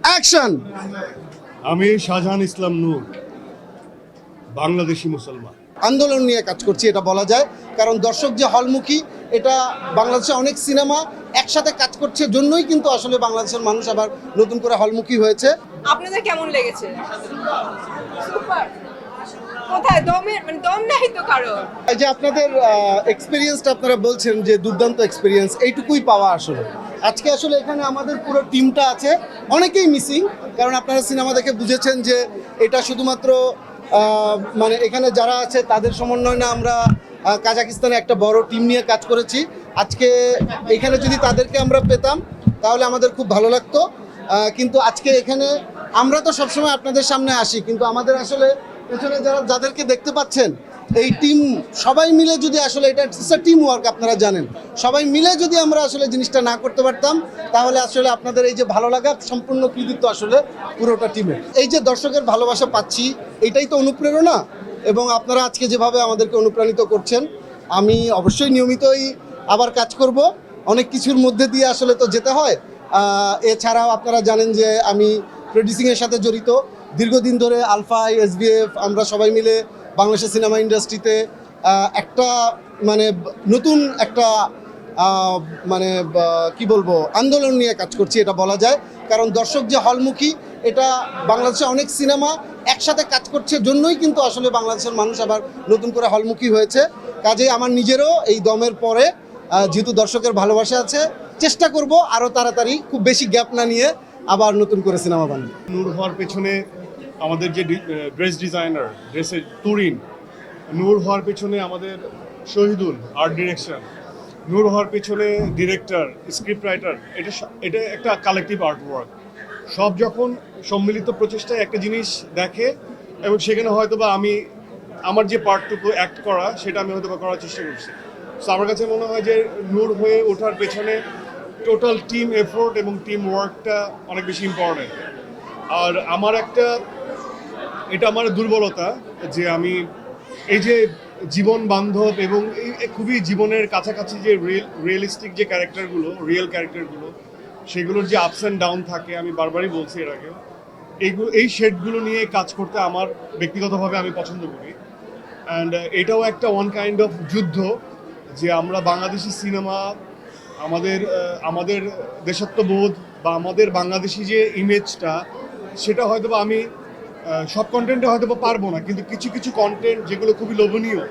Action. আমি শাহজাহান ইসলাম নূর, বাংলাদেশি মুসলমান। আন্দোলন নিয়ে কাজ করছি এটা বলা যায়, কারণ দর্শক যে হলমুখী, এটা বাংলাদেশে অনেক সিনেমা একসাথে কাজ করছে জন্যই কিন্তু আসলে বাংলাদেশের মানুষ আবার নতুন করে হলমুখী হয়েছে। আপনাদের কেমন লেগেছে? সুপার। কোথায় দমের মানে দম নাই তো কারো। এই যে আপনাদের এক্সপিরিয়েন্সটা আপনারা বলছেন যে দুর্দান্ত এক্সপিরিয়েন্স, এইটুকুই পাওয়া আসলে। আজকে আসলে এখানে আমাদের পুরো টিমটা আছে, অনেকেই মিসিং, কারণ আপনারা সিনেমা দেখে বুঝেছেন যে এটা শুধুমাত্র মানে এখানে যারা আছে তাদের সমন্বয় না, আমরা কাজাকিস্তানে একটা বড় টিম নিয়ে কাজ করেছি। আজকে এখানে যদি তাদেরকে আমরা পেতাম তাহলে আমাদের খুব ভালো লাগতো, কিন্তু আজকে এখানে আমরা তো সবসময় আপনাদের সামনে আসি, কিন্তু আমাদের আসলে পেছনে যাদেরকে দেখতে পাচ্ছেন এই টিম সবাই মিলে যদি আসলে এটা টিম ওয়ার্ক, আপনারা জানেন, সবাই মিলে যদি আমরা আসলে জিনিসটা না করতে পারতাম তাহলে আসলে আপনাদের এই যে ভালো লাগা সম্পূর্ণ কৃতিত্ব আসলে পুরোটা টিমের। এই যে দর্শকের ভালোবাসা পাচ্ছি, এটাই তো অনুপ্রেরণা, এবং আপনারা আজকে যেভাবে আমাদেরকে অনুপ্রাণিত করছেন, আমি অবশ্যই নিয়মিতই আবার কাজ করব। অনেক কিছুর মধ্যে দিয়ে আসলে তো যেতে হয়। এছাড়াও আপনারা জানেন যে আমি প্রডিউসিংয়ের সাথে জড়িত দীর্ঘদিন ধরে। আলফা, এসবিএফ, আমরা সবাই মিলে বাংলাদেশের সিনেমা ইন্ডাস্ট্রিতে একটা মানে নতুন একটা মানে কি বলবো আন্দোলন নিয়ে কাজ করছি এটা বলা যায়, কারণ দর্শক যে হলমুখী, এটা বাংলাদেশে অনেক সিনেমা একসাথে কাজ করছে জন্যই কিন্তু আসলে বাংলাদেশের মানুষ আবার নতুন করে হলমুখী হয়েছে। কাজেই আমার নিজেরও এই দমের পরে যেহেতু দর্শকের ভালোবাসা আছে, চেষ্টা করব আরও তাড়াতাড়ি, খুব বেশি গ্যাপ না নিয়ে আবার নতুন করে সিনেমা বানাবো। নূর হওয়ার পেছনে আমাদের যে ড্রেস ডিজাইনার, ড্রেসের তুরিন, নূর হওয়ার পেছনে আমাদের শহীদুল, আর্ট ডিরেকশন, নূর হওয়ার পেছনে ডিরেক্টর, স্ক্রিপ্ট রাইটার, এটা একটা কালেকটিভ আর্ট ওয়ার্ক। সব যখন সম্মিলিত প্রচেষ্টায় একটা জিনিস দেখে, এবং সেখানে হয়তো বা আমি আমার যে পার্টটুকু অ্যাক্ট করা সেটা আমি হয়তো বা করার চেষ্টা করছি। সো আমার কাছে মনে হয় যে নূর হয়ে ওঠার পেছনে টোটাল টিম এফোর্ট এবং টিম ওয়ার্কটা অনেক বেশি ইম্পর্ট্যান্ট। আর এটা আমার দুর্বলতা যে আমি এই যে জীবন বান্ধব এবং এই খুবই জীবনের কাছাকাছি যে রিয়েলিস্টিক যে রিয়েল ক্যারেক্টারগুলো, সেগুলোর যে আপস অ্যান্ড ডাউন থাকে, আমি বারবারই বলছি এর আগেও, এই শেডগুলো নিয়ে কাজ করতে আমার ব্যক্তিগতভাবে আমি পছন্দ করি। অ্যান্ড এটাও একটা ওয়ান কাইন্ড অফ যুদ্ধ, যে আমরা বাংলাদেশি সিনেমা, আমাদের দেশাত্মবোধ বা আমাদের বাংলাদেশি যে ইমেজটা, সেটা হয়তো বা আমি সব কন্টেন্টে হয়তো বা পারবো না, কিন্তু কিছু কিছু কন্টেন্ট যেগুলো খুবই লোভনীয়,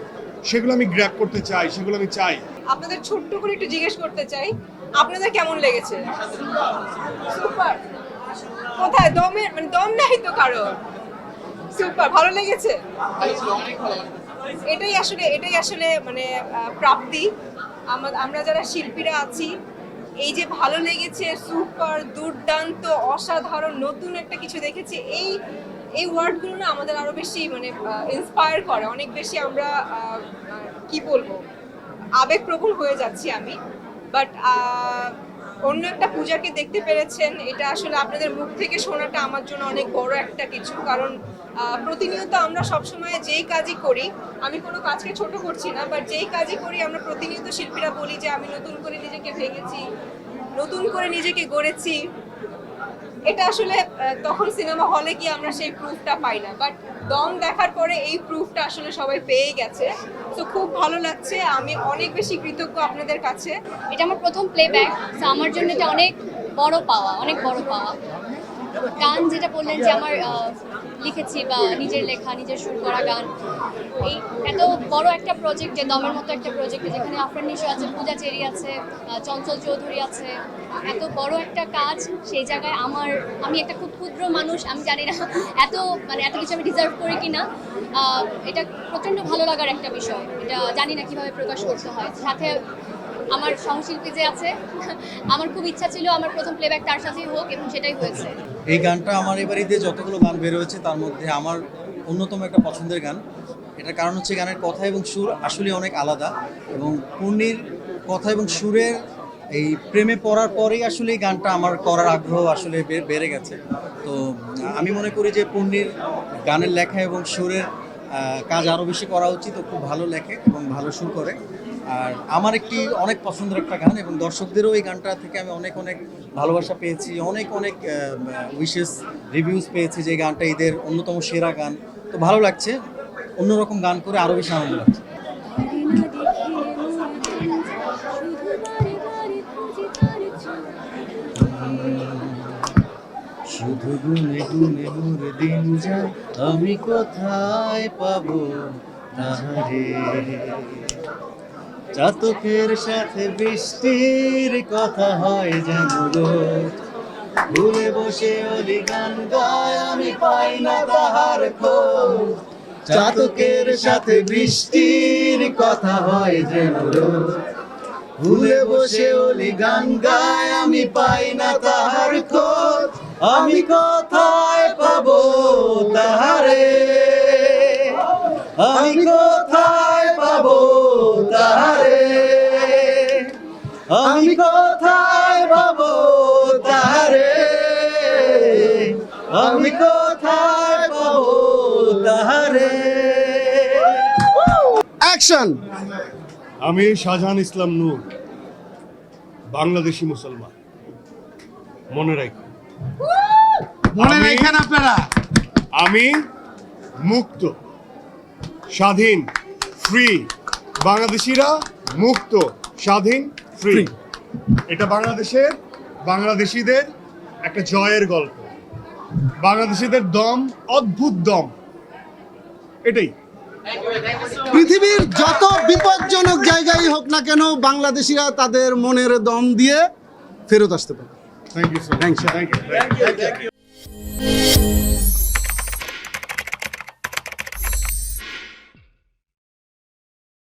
সেগুলো আমি গ্র্যাব করতে চাই, সেগুলো আমি চাই। আপনাদের ছোট্ট করে একটু জিজ্ঞেস করতে চাই, আপনাদের কেমন লেগেছে? সুপার। কোথায় দমের মানে দম নাই তো কারো। সুপার, ভালো লেগেছে। এটাই আসলে মানে প্রাপ্তি। আমরা যারা শিল্পীরা আছি, এই যে ভালো লেগেছে, সুপার, দুর্দান্ত, অসাধারণ, নতুন একটা কিছু দেখেছি, এই ওয়ার্ডগুলো না আমাদের আরো বেশি মানে ইন্সপায়ার করে, অনেক বেশি আমরা কি বলবো আবেগপ্রবণ হয়ে যাচ্ছি আমি। বাট অন্য একটা পূজাকে দেখতে পেরেছেন, এটা আসলে আপনাদের মুখ থেকে শোনাটা আমার জন্য অনেক বড় একটা কিছু, কারণ প্রতিনিয়ত আমরা সবসময় যেই কাজই করি, আমি কোনো কাজকে ছোট করছি না, বাট যেই কাজই করি আমরা প্রতিনিয়ত শিল্পীরা বলি যে আমি নতুন করে নিজেকে ভেঙেছি, নতুন করে নিজেকে গড়েছি। এটা আসলে তখন সিনেমা হলে গিয়ে আমরা সেই প্রুফটা পাই না, বাট দম দেখার পরে এই প্রুফটা আসলে সবাই পেয়ে গেছে। তো খুব ভালো লাগছে, আমি অনেক বেশি কৃতজ্ঞ আপনাদের কাছে। এটা আমার প্রথম প্লেব্যাক, তো আমার জন্য এটা অনেক বড় পাওয়া, অনেক বড় পাওয়া। গান যেটা বললেন যে আমার লিখেছি বা নিজের লেখা, নিজের সুর করা গান, এই এত বড় একটা প্রজেক্টে, দমের মতো একটা প্রজেক্টে, যেখানে আফরান নিশো আছে, পূজা চেরি আছে, চঞ্চল চৌধুরী আছে, এত বড় একটা কাজ, সেই জায়গায় আমি একটা খুব ক্ষুদ্র মানুষ, আমি জানি না এত কিছু আমি ডিজার্ভ করি কিনা। এটা প্রচণ্ড ভালো লাগার একটা বিষয়, এটা জানি না কিভাবে প্রকাশ করতে হয়। সাথে আমার সহশিল্পী যে আছে, আমার খুব ইচ্ছা ছিল আমার প্রথম প্লেব্যাক তার সাথেই হোক, এবং সেটাই হয়েছে। এই গানটা আমার এবারে দিয়ে যতগুলো গান বের হয়েছে তার মধ্যে আমার অন্যতম একটা পছন্দের গান। এটার কারণ হচ্ছে গানের কথা এবং সুর আসলে অনেক আলাদা, এবং পূর্ণির কথা এবং সুরের এই প্রেমে পড়ার পরেই আসলে এই গানটা আমার করার আগ্রহ আসলে বেড়ে গেছে। তো আমি মনে করি যে পূর্ণির গানের লেখা এবং সুরের কাজ আরও বেশি করা উচিত। ও খুব ভালো লেখে এবং ভালো সুর করে। আর আমার একটি অনেক পছন্দের একটা গান, এবং দর্শকদেরও এই গানটা থেকে আমি অনেক অনেক ভালোবাসা পেয়েছি, অনেক অনেক উইশেস রিভিউজ পেয়েছি যে এই গানটা ঈদের অন্যতম সেরা গান। তো ভালো লাগছে, অন্যরকম গান করে আরও বেশি আনন্দ লাগছে। শুধু গুনে গুনে মোর দিন যায়, আমি কোথায় পাবো তাহারে। চাতকের সাথে বৃষ্টির কথা হয় যেন রোজ, ভুলে বসে অলি গান গায়, আমি পাই না তাহার খোঁজ। চাতকের সাথে বৃষ্টির কথা হয় যেন রোজ, ভুলে বসে অলি গান গায়, আমি পাই না তাহার খোঁজ। আমি কোথায় পাবো তাহারে, আমি কোথায় পাবো তাহারে, আমি কোথায় পাবো তাহারে, আমি কোথায় পাবো তাহারে। অ্যাকশন। আমি শাহজাহান ইসলাম নূর, বাংলাদেশি মুসলমান। মনে রাখো, মনে রাখেন আপনারা, আমি মুক্ত, স্বাধীন, ফ্রি। বাংলাদেশিরা মুক্ত, স্বাধীন, ফ্রি। এটা বাংলাদেশিদের একটা জয়ের গল্প। বাংলাদেশিদের দম অদ্ভুত দম, এটাই। পৃথিবীর যত বিপজ্জনক জায়গায় হোক না কেন, বাংলাদেশিরা তাদের মনের দম দিয়ে ফেরত আসতে পারে। Thank you, thank you.